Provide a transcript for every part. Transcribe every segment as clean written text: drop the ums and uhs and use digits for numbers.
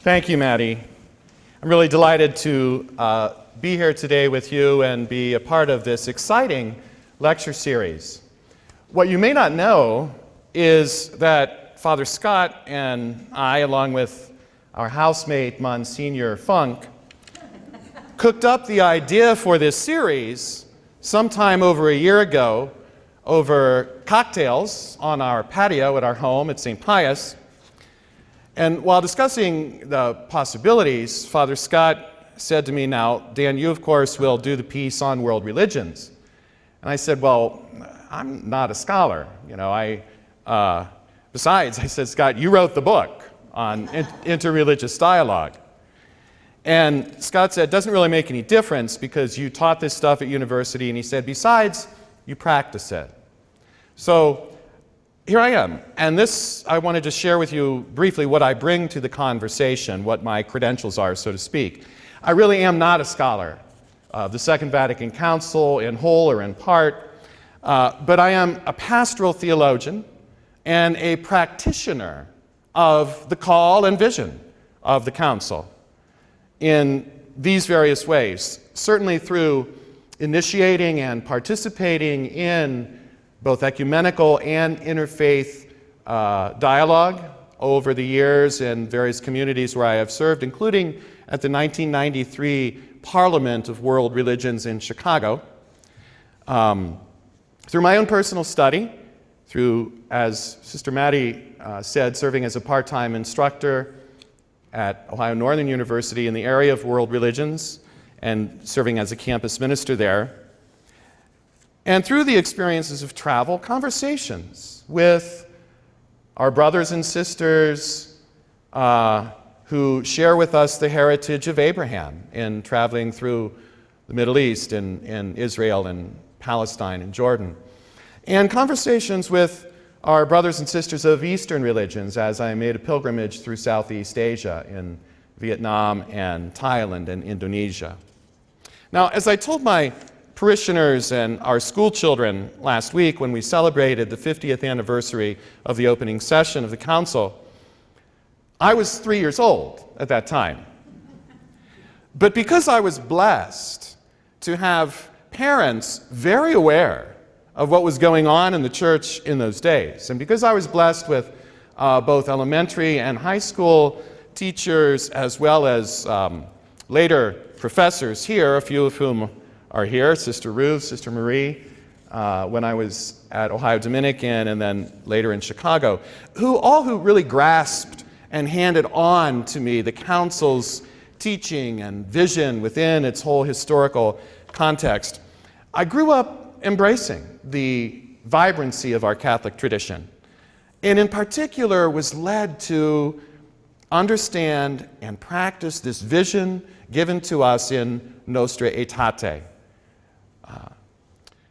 Thank you, Maddie. I'm really delighted to be here today with you and be a part of this exciting lecture series. What you may not know is that Father Scott and I, along with our housemate, Monsignor Funk, cooked up the idea for this series sometime over a year ago over cocktails on our patio at our home at St. Pius. And while discussing the possibilities, Father Scott said to me, "Now, Dan, you of course will do the piece on world religions." And I said, "Well, I'm not a scholar. Besides," I said, "Scott, you wrote the book on interreligious dialogue." And Scott said, "It doesn't really make any difference because you taught this stuff at university." And he said, "Besides, you practice it." So here I am. And I wanted to share with you briefly what I bring to the conversation, what my credentials are, so to speak. I really am not a scholar of the Second Vatican Council in whole or in part, but I am a pastoral theologian and a practitioner of the call and vision of the Council in these various ways, certainly through initiating and participating in both ecumenical and interfaith dialogue over the years in various communities where I have served, including at the 1993 Parliament of World Religions in Chicago. Through my own personal study, through, as Sister Maddie said, serving as a part-time instructor at Ohio Northern University in the area of world religions and serving as a campus minister there. And through the experiences of travel, conversations with our brothers and sisters who share with us the heritage of Abraham in traveling through the Middle East and Israel and Palestine and Jordan. And conversations with our brothers and sisters of Eastern religions as I made a pilgrimage through Southeast Asia in Vietnam and Thailand and Indonesia. Now, as I told my parishioners and our school children last week when we celebrated the 50th anniversary of the opening session of the Council, I was 3 years old at that time. But because I was blessed to have parents very aware of what was going on in the church in those days, and because I was blessed with both elementary and high school teachers as well as later professors here, a few of whom are here, Sister Ruth, Sister Marie, when I was at Ohio Dominican and then later in Chicago, who really grasped and handed on to me the Council's teaching and vision within its whole historical context. I grew up embracing the vibrancy of our Catholic tradition, and in particular was led to understand and practice this vision given to us in Nostra Aetate.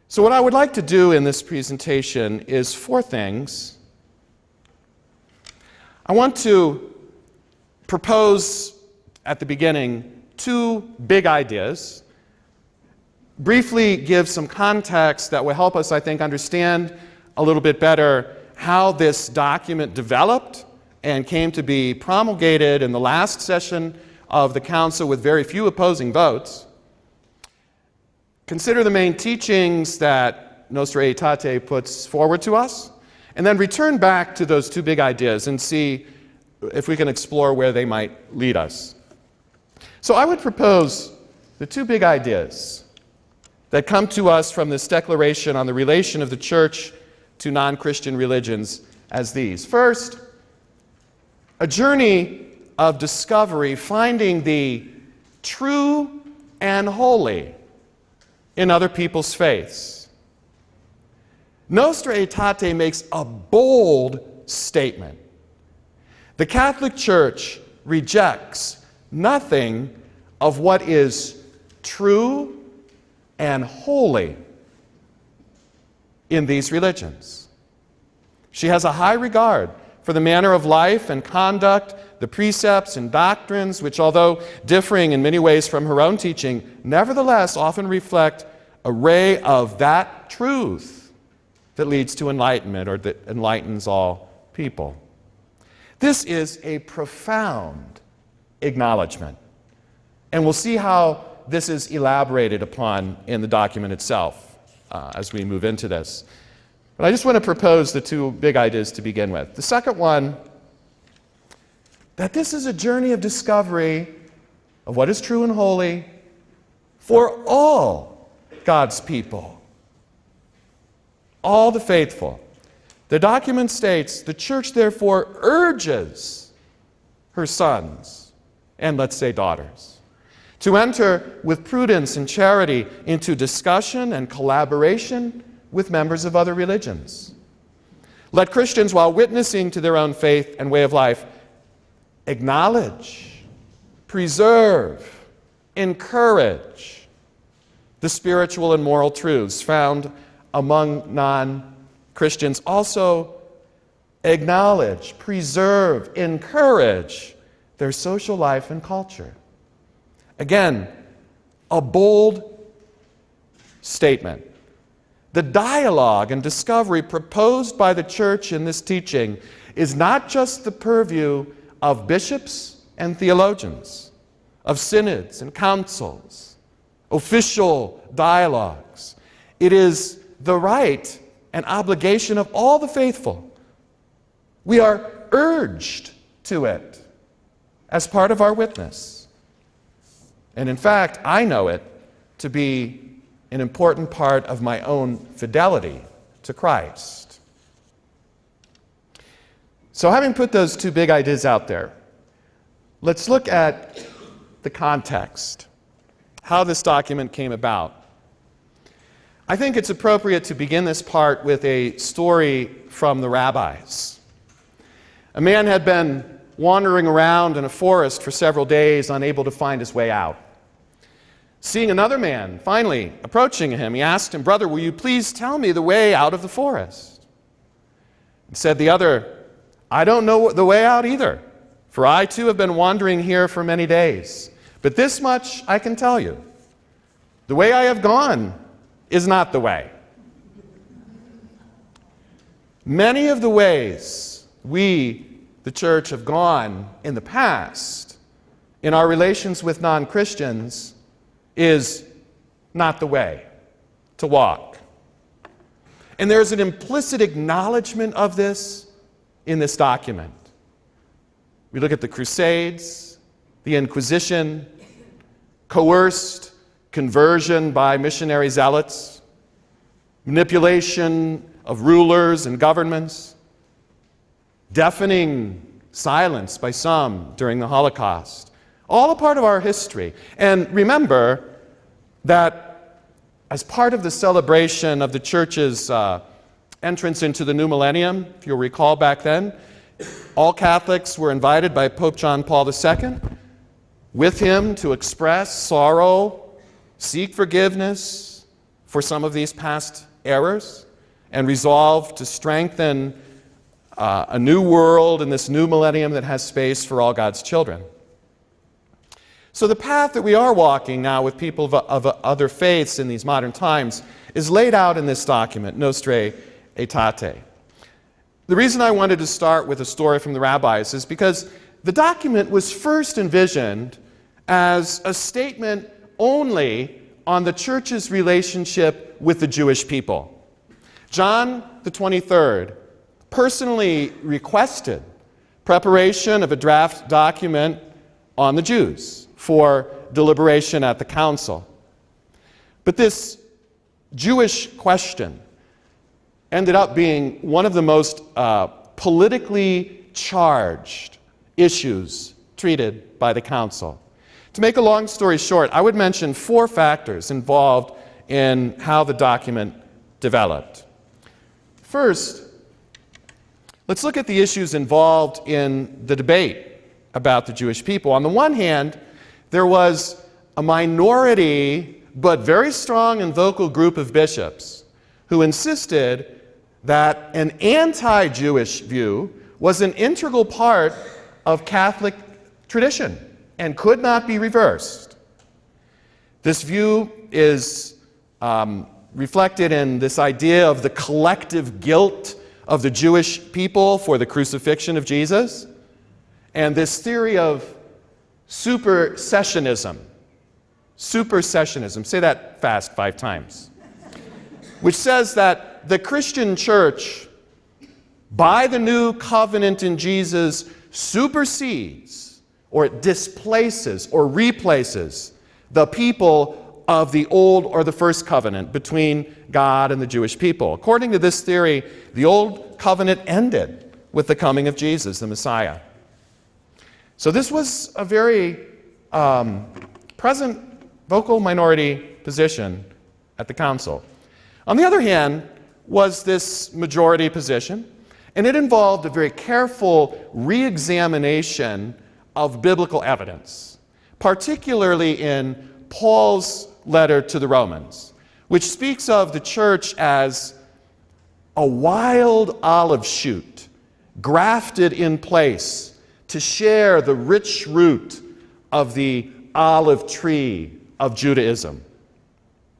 So what I would like to do in this presentation is 4 things. I want to propose at the beginning 2 big ideas, briefly give some context that will help us, I think, understand a little bit better how this document developed and came to be promulgated in the last session of the Council with very few opposing votes. Consider the main teachings that Nostra Aetate puts forward to us, and then return back to those 2 big ideas and see if we can explore where they might lead us. So I would propose the 2 big ideas that come to us from this declaration on the relation of the Church to non-Christian religions as these. First, a journey of discovery, finding the true and holy in other people's faiths. Nostra Aetate makes a bold statement. The Catholic Church rejects nothing of what is true and holy in these religions. She has a high regard for the manner of life and conduct, the precepts and doctrines, which, although differing in many ways from her own teaching, nevertheless often reflect a ray of that truth that leads to enlightenment or that enlightens all people. This is a profound acknowledgement. And we'll see how this is elaborated upon in the document itself as we move into this. But I just want to propose the two big ideas to begin with. The second one, that this is a journey of discovery of what is true and holy for all God's people, all the faithful. The document states, the church therefore urges her sons, and let's say daughters, to enter with prudence and charity into discussion and collaboration with members of other religions. Let Christians, while witnessing to their own faith and way of life, acknowledge, preserve, encourage the spiritual and moral truths found among non-Christians. Also, acknowledge, preserve, encourage their social life and culture. Again, a bold statement. The dialogue and discovery proposed by the church in this teaching is not just the purview of bishops and theologians, of synods and councils, official dialogues. It is the right and obligation of all the faithful. We are urged to it as part of our witness. And in fact, I know it to be an important part of my own fidelity to Christ. So having put those two big ideas out there, let's look at the context, how this document came about. I think it's appropriate to begin this part with a story from the rabbis. A man had been wandering around in a forest for several days, unable to find his way out. Seeing another man finally approaching him, he asked him, "Brother, will you please tell me the way out of the forest?" And said the other, "I don't know the way out either, for I too have been wandering here for many days. But this much I can tell you. The way I have gone is not the way." Many of the ways we, the church, have gone in the past in our relations with non-Christians is not the way to walk. And there's an implicit acknowledgement of this in this document. We look at the Crusades, the Inquisition, coerced conversion by missionary zealots, manipulation of rulers and governments, deafening silence by some during the Holocaust. All a part of our history. And remember that as part of the celebration of the church's entrance into the new millennium, if you'll recall back then, all Catholics were invited by Pope John Paul II with him to express sorrow, seek forgiveness for some of these past errors, and resolve to strengthen a new world in this new millennium that has space for all God's children. So the path that we are walking now with people of other faiths in these modern times is laid out in this document, Nostra Aetate. The reason I wanted to start with a story from the rabbis is because the document was first envisioned as a statement only on the church's relationship with the Jewish people. John the 23rd personally requested preparation of a draft document on the Jews for deliberation at the council. But this Jewish question ended up being one of the most politically charged issues treated by the council. To make a long story short, I would mention 4 factors involved in how the document developed. First, let's look at the issues involved in the debate about the Jewish people. On the one hand, there was a minority but very strong and vocal group of bishops who insisted that an anti-Jewish view was an integral part of Catholic tradition and could not be reversed. This view is reflected in this idea of the collective guilt of the Jewish people for the crucifixion of Jesus, and this theory of supersessionism. Supersessionism. Say that fast 5 times. Which says that the Christian church, by the new covenant in Jesus, supersedes or it displaces or replaces the people of the old or the first covenant between God and the Jewish people. According to this theory, the old covenant ended with the coming of Jesus, the Messiah. So this was a very present vocal minority position at the council. On the other hand was this majority position, and it involved a very careful re-examination of biblical evidence, particularly in Paul's letter to the Romans, which speaks of the church as a wild olive shoot grafted in place to share the rich root of the olive tree of Judaism,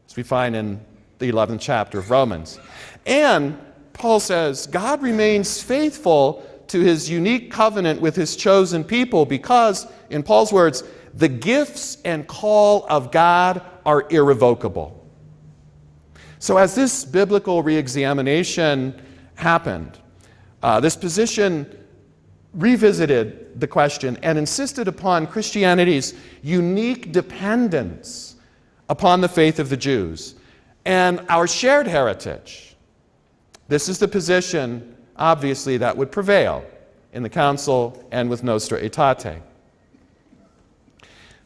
as we find in the 11th chapter of Romans. And Paul says, God remains faithful to his unique covenant with his chosen people because, in Paul's words, the gifts and call of God are irrevocable. So as this biblical re-examination happened, this position revisited the question and insisted upon Christianity's unique dependence upon the faith of the Jews and our shared heritage. This is the position, obviously, that would prevail in the council and with Nostra Aetate.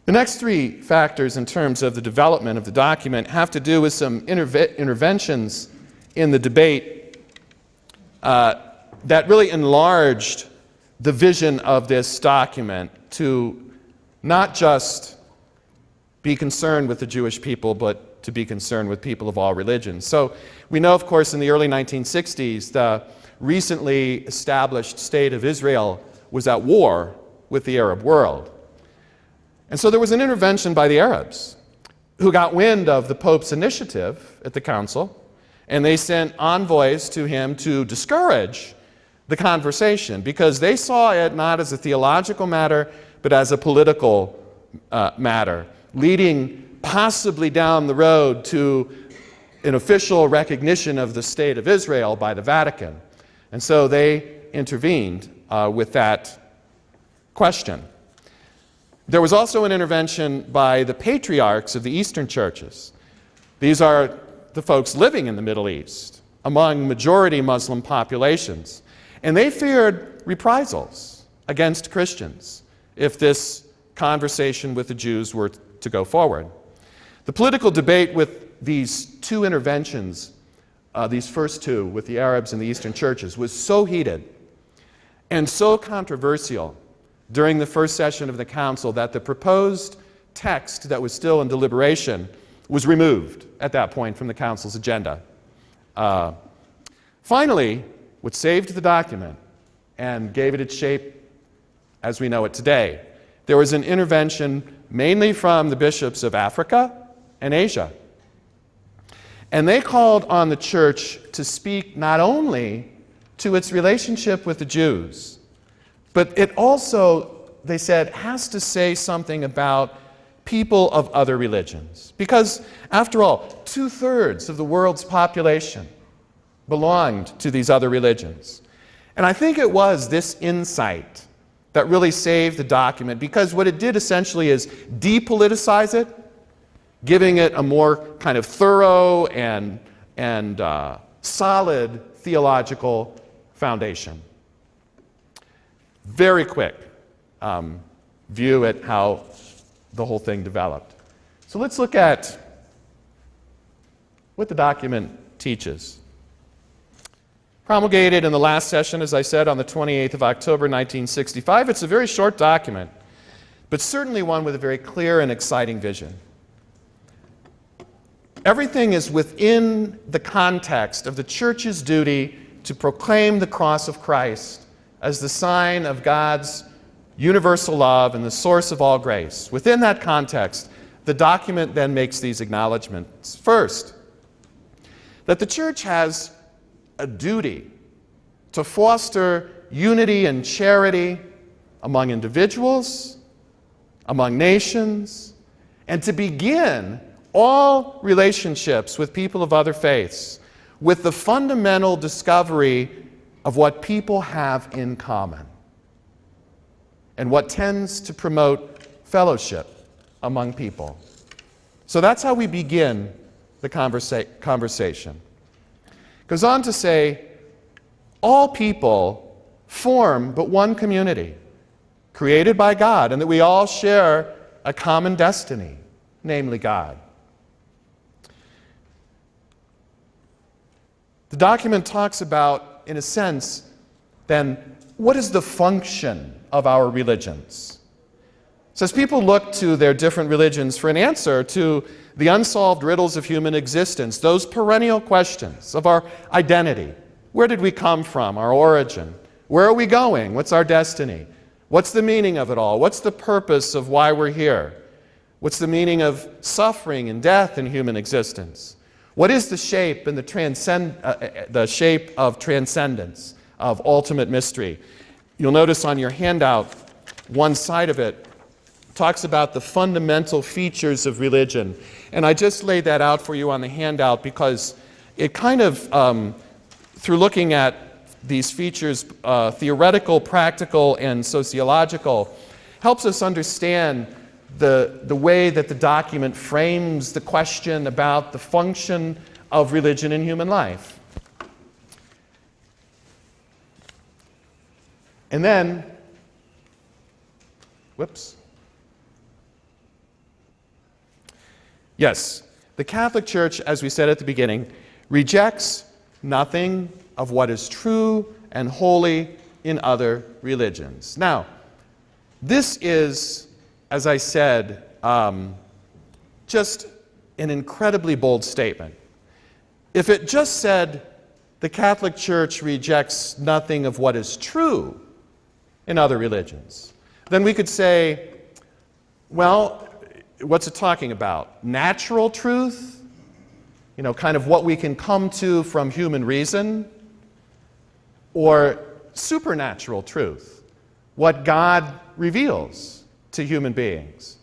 The next 3 factors in terms of the development of the document have to do with some interventions in the debate that really enlarged the vision of this document to not just be concerned with the Jewish people, but to be concerned with people of all religions. So we know, of course, in the early 1960s, the recently established state of Israel was at war with the Arab world. And so there was an intervention by the Arabs who got wind of the Pope's initiative at the council, and they sent envoys to him to discourage the conversation because they saw it not as a theological matter, but as a political matter, leading possibly down the road to an official recognition of the state of Israel by the Vatican. And so they intervened with that question. There was also an intervention by the patriarchs of the Eastern churches. These are the folks living in the Middle East, among majority Muslim populations. And they feared reprisals against Christians if this conversation with the Jews were to go forward. The political debate with these 2 interventions, these first 2 with the Arabs and the Eastern churches, was so heated and so controversial during the first session of the council that the proposed text that was still in deliberation was removed at that point from the council's agenda. Finally, what saved the document and gave it its shape as we know it today, there was an intervention mainly from the bishops of Africa and Asia. And they called on the church to speak not only to its relationship with the Jews, but it also, they said, has to say something about people of other religions. Because, after all, 2/3 of the world's population belonged to these other religions. And I think it was this insight that really saved the document, because what it did essentially is depoliticize it, giving it a more kind of thorough and solid theological foundation. Very quick view at how the whole thing developed. So let's look at what the document teaches. Promulgated in the last session, as I said, on the 28th of October, 1965. It's a very short document, but certainly one with a very clear and exciting vision. Everything is within the context of the church's duty to proclaim the cross of Christ as the sign of God's universal love and the source of all grace. Within that context, the document then makes these acknowledgments. First, that the church has a duty to foster unity and charity among individuals, among nations, and to begin all relationships with people of other faiths with the fundamental discovery of what people have in common and what tends to promote fellowship among people. So that's how we begin the conversation. Goes on to say, all people form but one community, created by God, and that we all share a common destiny, namely God. The document talks about, in a sense, then, what is the function of our religions? So as people look to their different religions for an answer to the unsolved riddles of human existence, those perennial questions of our identity, where did we come from, our origin? Where are we going? What's our destiny? What's the meaning of it all? What's the purpose of why we're here? What's the meaning of suffering and death in human existence? What is the shape and the shape of transcendence, of ultimate mystery? You'll notice on your handout, one side of it talks about the fundamental features of religion. And I just laid that out for you on the handout because it kind of, through looking at these features, theoretical, practical, and sociological, helps us understand the way that the document frames the question about the function of religion in human life. And then, yes, the Catholic Church, as we said at the beginning, rejects nothing of what is true and holy in other religions. Now, this is, as I said, just an incredibly bold statement. If it just said the Catholic Church rejects nothing of what is true in other religions, then we could say, well, what's it talking about? Natural truth? You know, kind of what we can come to from human reason? Or supernatural truth? What God reveals to human beings?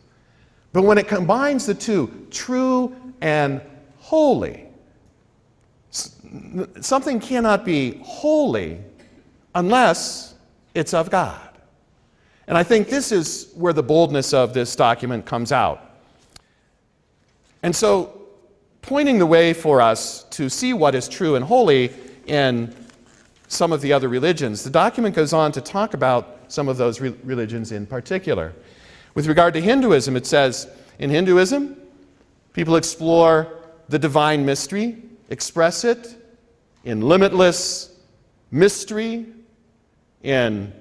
But when it combines the two, true and holy, something cannot be holy unless it's of God. And I think this is where the boldness of this document comes out. And so, pointing the way for us to see what is true and holy in some of the other religions, the document goes on to talk about some of those religions in particular. With regard to Hinduism, it says, in Hinduism, people explore the divine mystery, express it in limitless mystery, in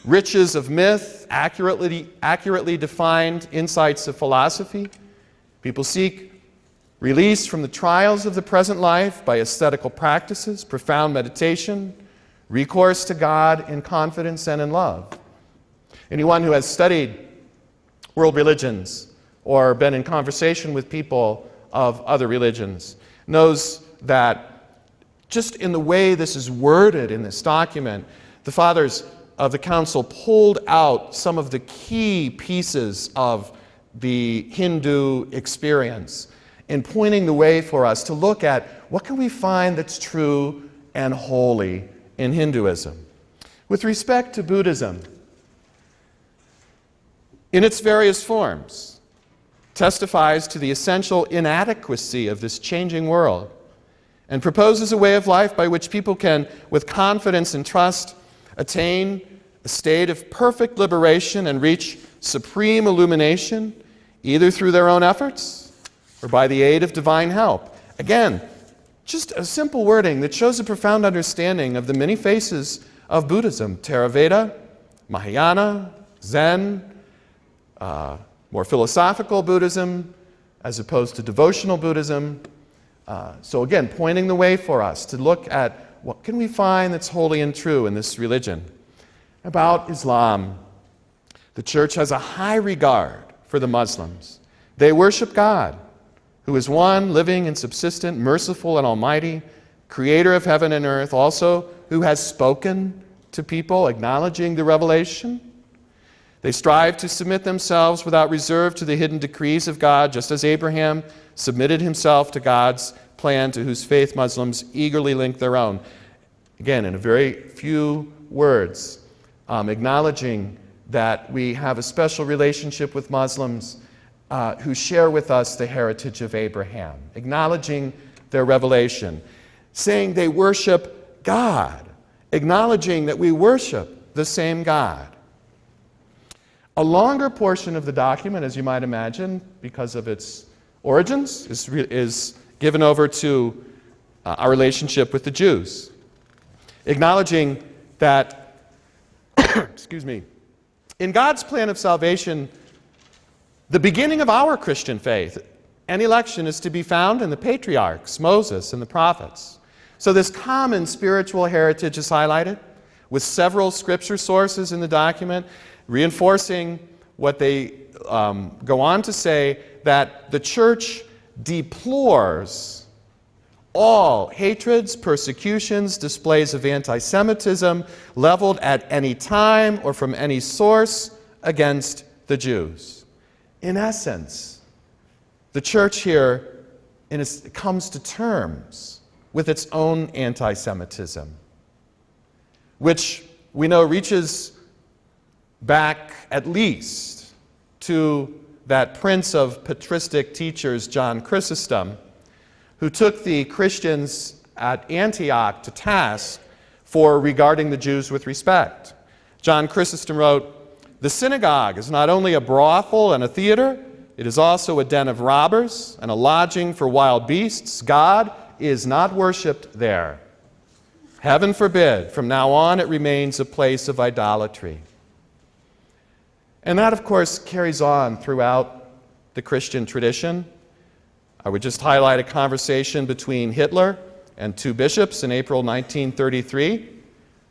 riches of myth, accurately defined insights of philosophy. People seek release from the trials of the present life by ascetical practices, profound meditation, recourse to God in confidence and in love. Anyone who has studied world religions or been in conversation with people of other religions knows that just in the way this is worded in this document, the fathers of the council pulled out some of the key pieces of the Hindu experience in pointing the way for us to look at what can we find that's true and holy in Hinduism. With respect to Buddhism, in its various forms, testifies to the essential inadequacy of this changing world and proposes a way of life by which people can, with confidence and trust, attain a state of perfect liberation and reach supreme illumination, either through their own efforts or by the aid of divine help. Again, just a simple wording that shows a profound understanding of the many faces of Buddhism: Theravada, Mahayana, Zen, more philosophical Buddhism, as opposed to devotional Buddhism. So again, pointing the way for us to look at what can we find that's holy and true in this religion. About Islam, the church has a high regard for the Muslims. They worship God, who is one, living and subsistent, merciful and almighty, creator of heaven and earth, also who has spoken to people, acknowledging the revelation. They strive to submit themselves without reserve to the hidden decrees of God, just as Abraham submitted himself to God's plan, to whose faith Muslims eagerly link their own. Again, in a very few words, acknowledging that we have a special relationship with Muslims who share with us the heritage of Abraham, acknowledging their revelation, saying they worship God, acknowledging that we worship the same God. A longer portion of the document, as you might imagine, because of its origins, is given over to our relationship with the Jews, acknowledging that, excuse me, in God's plan of salvation, the beginning of our Christian faith and election is to be found in the patriarchs, Moses and the prophets. So this common spiritual heritage is highlighted with several scripture sources in the document, reinforcing what they go on to say, that the church deplores all hatreds, persecutions, displays of anti-Semitism leveled at any time or from any source against the Jews. In essence, the church here comes to terms with its own anti-Semitism, which we know reaches back at least to that prince of patristic teachers, John Chrysostom, who took the Christians at Antioch to task for regarding the Jews with respect. John Chrysostom wrote, "The synagogue is not only a brothel and a theater, it is also a den of robbers and a lodging for wild beasts. God is not worshipped there. Heaven forbid, from now on it remains a place of idolatry." And that, of course, carries on throughout the Christian tradition. I would just highlight a conversation between Hitler and two bishops in April 1933.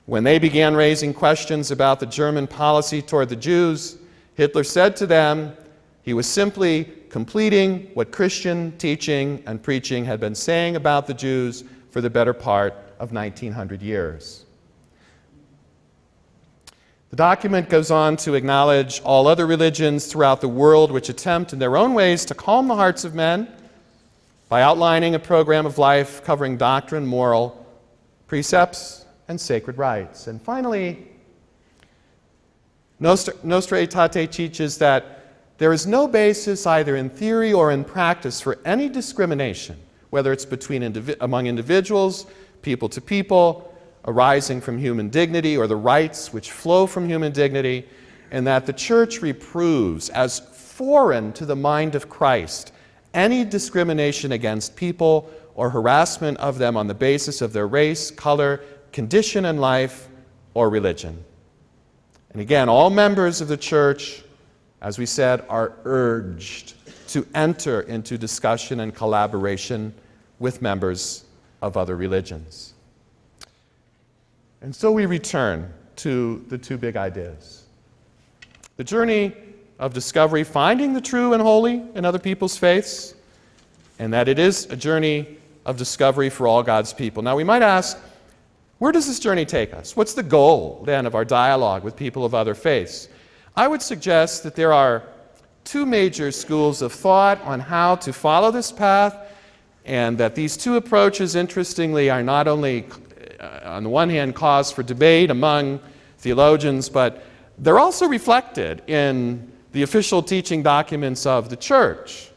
When they began raising questions about the German policy toward the Jews, Hitler said to them he was simply completing what Christian teaching and preaching had been saying about the Jews for the better part of 1900 years. The document goes on to acknowledge all other religions throughout the world which attempt in their own ways to calm the hearts of men by outlining a program of life covering doctrine, moral precepts, and sacred rites. And finally, Nostra Aetate teaches that there is no basis either in theory or in practice for any discrimination, whether it's among individuals, people to people, arising from human dignity, or the rights which flow from human dignity, and that the Church reproves as foreign to the mind of Christ any discrimination against people or harassment of them on the basis of their race, color, condition in life, or religion. And again, all members of the Church, as we said, are urged to enter into discussion and collaboration with members of other religions. And so we return to the two big ideas. The journey of discovery, finding the true and holy in other people's faiths, and that it is a journey of discovery for all God's people. Now we might ask, where does this journey take us? What's the goal, then, of our dialogue with people of other faiths? I would suggest that there are two major schools of thought on how to follow this path, and that these two approaches, interestingly, are not only, on the one hand, cause for debate among theologians, but they're also reflected in the official teaching documents of the Church.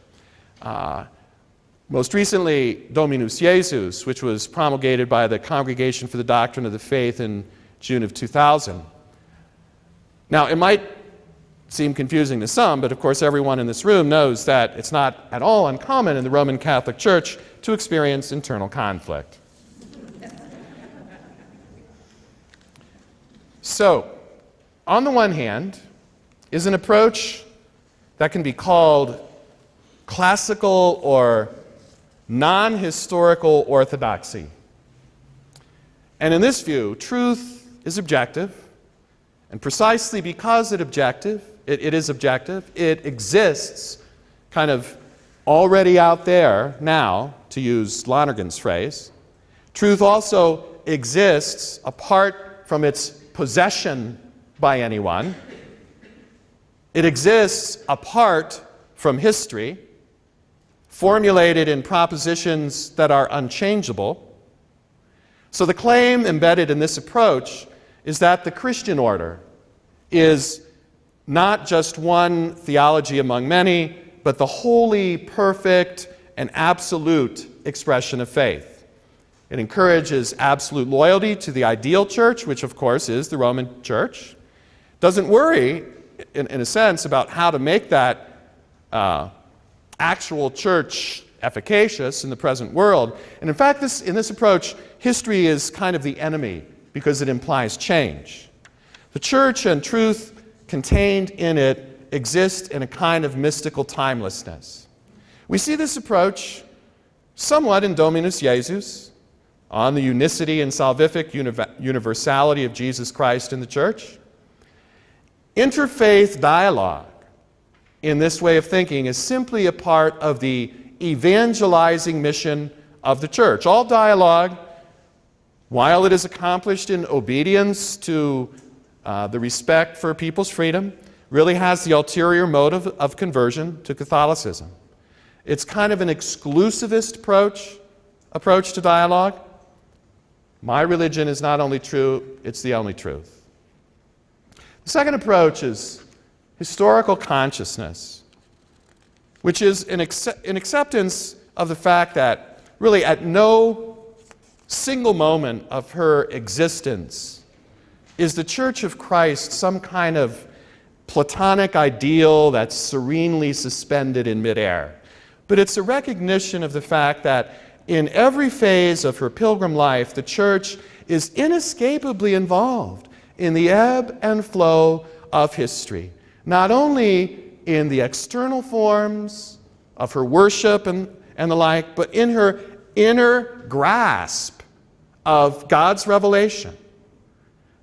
Most recently, Dominus Jesus, which was promulgated by the Congregation for the Doctrine of the Faith in June of 2000. Now, it might seem confusing to some, but of course everyone in this room knows that it's not at all uncommon in the Roman Catholic Church to experience internal conflict. So, on the one hand, is an approach that can be called classical or non-historical orthodoxy. And in this view, truth is objective, and precisely because it is objective, it exists kind of already out there now, to use Lonergan's phrase. Truth also exists apart from its possession by anyone. It exists apart from history, formulated in propositions that are unchangeable. So the claim embedded in this approach is that the Christian order is not just one theology among many, but the wholly, perfect, and absolute expression of faith. It encourages absolute loyalty to the ideal church, which of course is the Roman Church. Doesn't worry, in a sense, about how to make that actual church efficacious in the present world. And in fact, in this approach, history is kind of the enemy because it implies change. The church and truth contained in it exist in a kind of mystical timelessness. We see this approach somewhat in Dominus Jesus, on the unicity and salvific universality of Jesus Christ in the church. Interfaith dialogue in this way of thinking is simply a part of the evangelizing mission of the church. All dialogue, while it is accomplished in obedience to the respect for people's freedom, really has the ulterior motive of conversion to Catholicism. It's kind of an exclusivist approach to dialogue. My religion is not only true, it's the only truth. The second approach is historical consciousness, which is an acceptance of the fact that really at no single moment of her existence is the Church of Christ some kind of Platonic ideal that's serenely suspended in midair. But it's a recognition of the fact that in every phase of her pilgrim life, the Church is inescapably involved in the ebb and flow of history, not only in the external forms of her worship and the like, but in her inner grasp of God's revelation,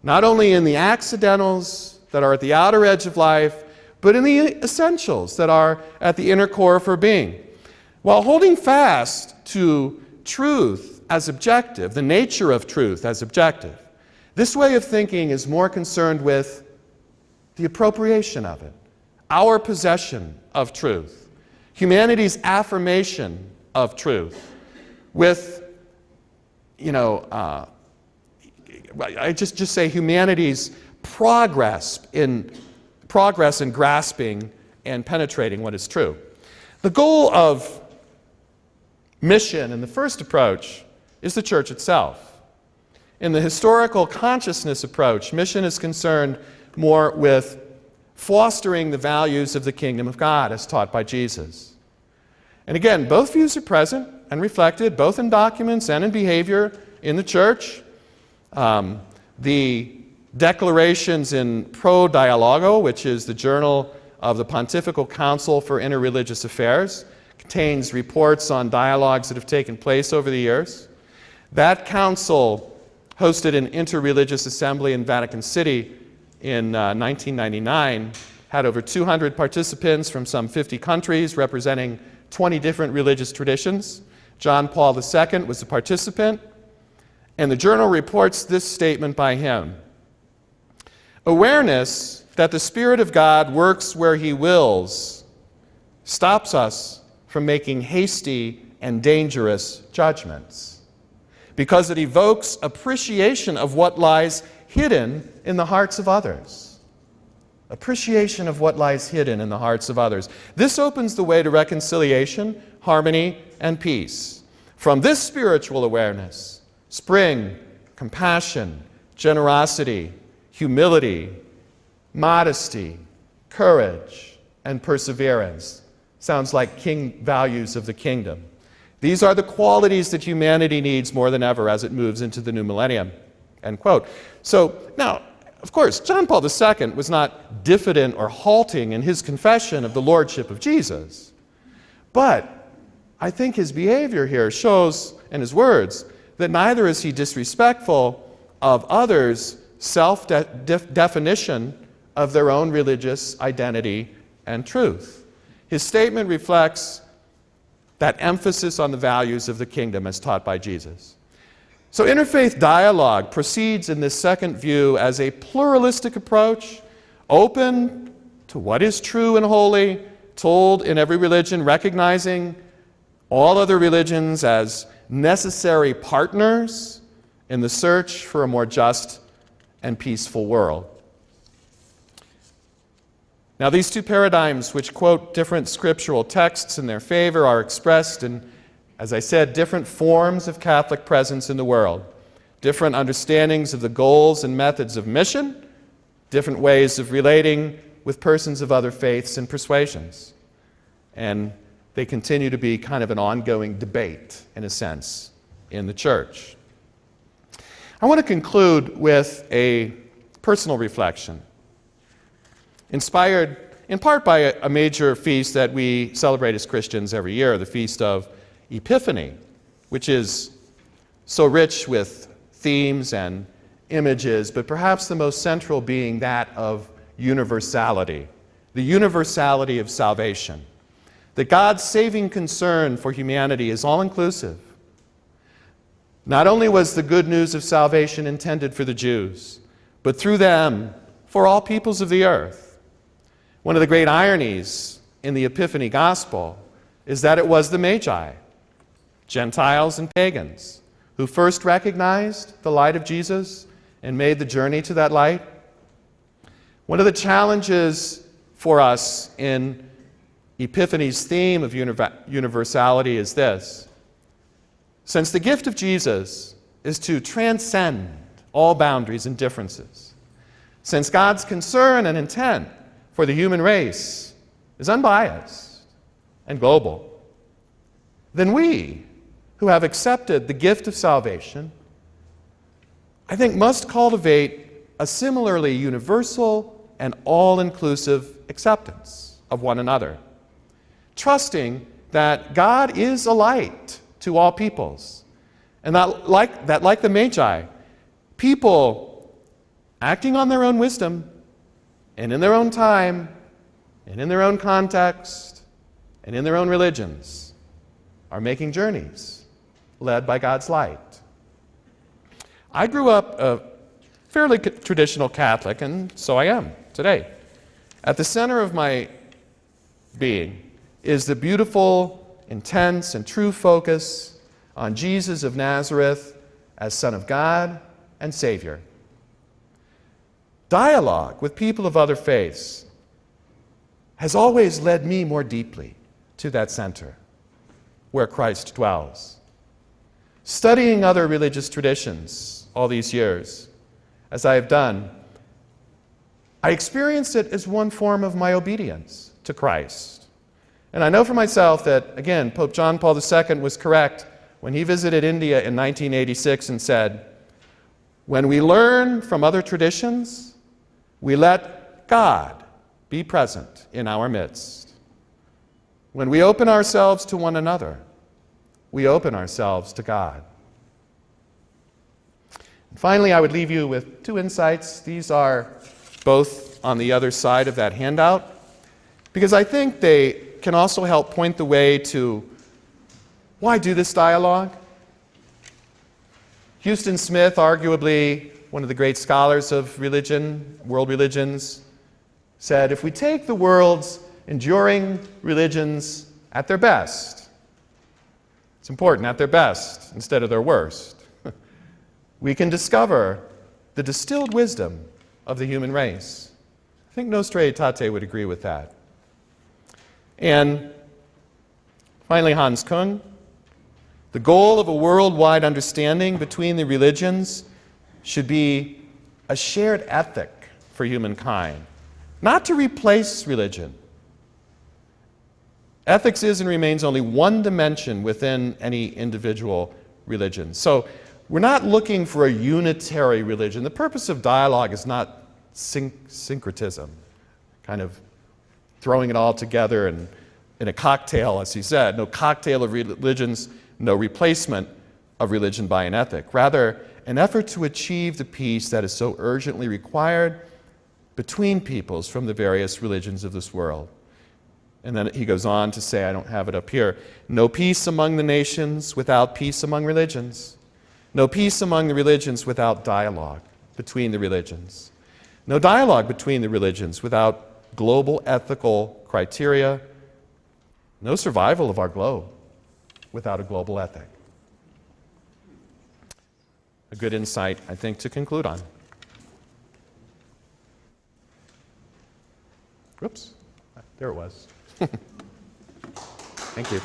not only in the accidentals that are at the outer edge of life, but in the essentials that are at the inner core of her being. While holding fast to truth as objective, the nature of truth as objective, this way of thinking is more concerned with the appropriation of it, our possession of truth, humanity's affirmation of truth, with, I just say humanity's progress in grasping and penetrating what is true. The goal of mission in the first approach is the church itself. In the historical consciousness approach, mission is concerned more with fostering the values of the kingdom of God as taught by Jesus. And again, both views are present and reflected both in documents and in behavior in the church. The declarations in Pro Dialogo, which is the journal of the Pontifical Council for Interreligious Affairs, contains reports on dialogues that have taken place over the years. That council hosted an interreligious assembly in Vatican City in 1999, had over 200 participants from some 50 countries representing 20 different religious traditions. John Paul II was a participant, and the journal reports this statement by him: "Awareness that the Spirit of God works where He wills stops us from making hasty and dangerous judgments, because it evokes appreciation of what lies hidden in the hearts of others." Appreciation of what lies hidden in the hearts of others. This opens the way to reconciliation, harmony, and peace. From this spiritual awareness spring compassion, generosity, humility, modesty, courage, and perseverance. Sounds like king values of the kingdom. These are the qualities that humanity needs more than ever as it moves into the new millennium. End quote. So now, of course, John Paul II was not diffident or halting in his confession of the lordship of Jesus. But I think his behavior here shows, in his words, that neither is he disrespectful of others' self-definition of their own religious identity and truth. His statement reflects that emphasis on the values of the kingdom as taught by Jesus. So interfaith dialogue proceeds in this second view as a pluralistic approach, open to to what is true and holy, told in every religion, recognizing all other religions as necessary partners in the search for a more just and peaceful world. Now, these two paradigms, which quote different scriptural texts in their favor, are expressed in, as I said, different forms of Catholic presence in the world, different understandings of the goals and methods of mission, different ways of relating with persons of other faiths and persuasions. And they continue to be kind of an ongoing debate, in a sense, in the church. I want to conclude with a personal reflection, inspired in part by a major feast that we celebrate as Christians every year, the Feast of Epiphany, which is so rich with themes and images, but perhaps the most central being that of universality, the universality of salvation. That God's saving concern for humanity is all-inclusive. Not only was the good news of salvation intended for the Jews, but through them for all peoples of the earth. One of the great ironies in the Epiphany Gospel is that it was the Magi, Gentiles and pagans, who first recognized the light of Jesus and made the journey to that light. One of the challenges for us in Epiphany's theme of universality is this. Since the gift of Jesus is to transcend all boundaries and differences, since God's concern and intent for the human race is unbiased and global, then we, who have accepted the gift of salvation, I think must cultivate a similarly universal and all-inclusive acceptance of one another, trusting that God is a light to all peoples, and that like the Magi, people acting on their own wisdom and in their own time and in their own context and in their own religions are making journeys led by God's light. I grew up a fairly traditional Catholic, and so I am today. At the center of my being is the beautiful, intense, and true focus on Jesus of Nazareth as Son of God and Savior. Dialogue with people of other faiths has always led me more deeply to that center where Christ dwells. Studying other religious traditions all these years, as I have done, I experienced it as one form of my obedience to Christ. And I know for myself that, again, Pope John Paul II was correct when he visited India in 1986 and said, "When we learn from other traditions, we let God be present in our midst. When we open ourselves to one another, we open ourselves to God." And finally, I would leave you with two insights. These are both on the other side of that handout, because I think they can also help point the way to why do this dialogue. Houston Smith, arguably one of the great scholars of religion, world religions, said, if we take the world's enduring religions at their best, it's important, at their best instead of their worst, we can discover the distilled wisdom of the human race. I think Nostra Aetate would agree with that. And finally, Hans Kung, the goal of a worldwide understanding between the religions should be a shared ethic for humankind, not to replace religion. Ethics is and remains only one dimension within any individual religion. So we're not looking for a unitary religion. The purpose of dialogue is not syncretism, kind of throwing it all together and in a cocktail, as he said. No cocktail of religions, no replacement of religion by an ethic. Rather, an effort to achieve the peace that is so urgently required between peoples from the various religions of this world. And then he goes on to say, I don't have it up here, no peace among the nations without peace among religions. No peace among the religions without dialogue between the religions. No dialogue between the religions without global ethical criteria, no survival of our globe without a global ethic. A good insight, I think, to conclude on. Whoops, there it was. Thank you.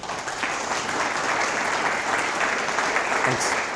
Thanks.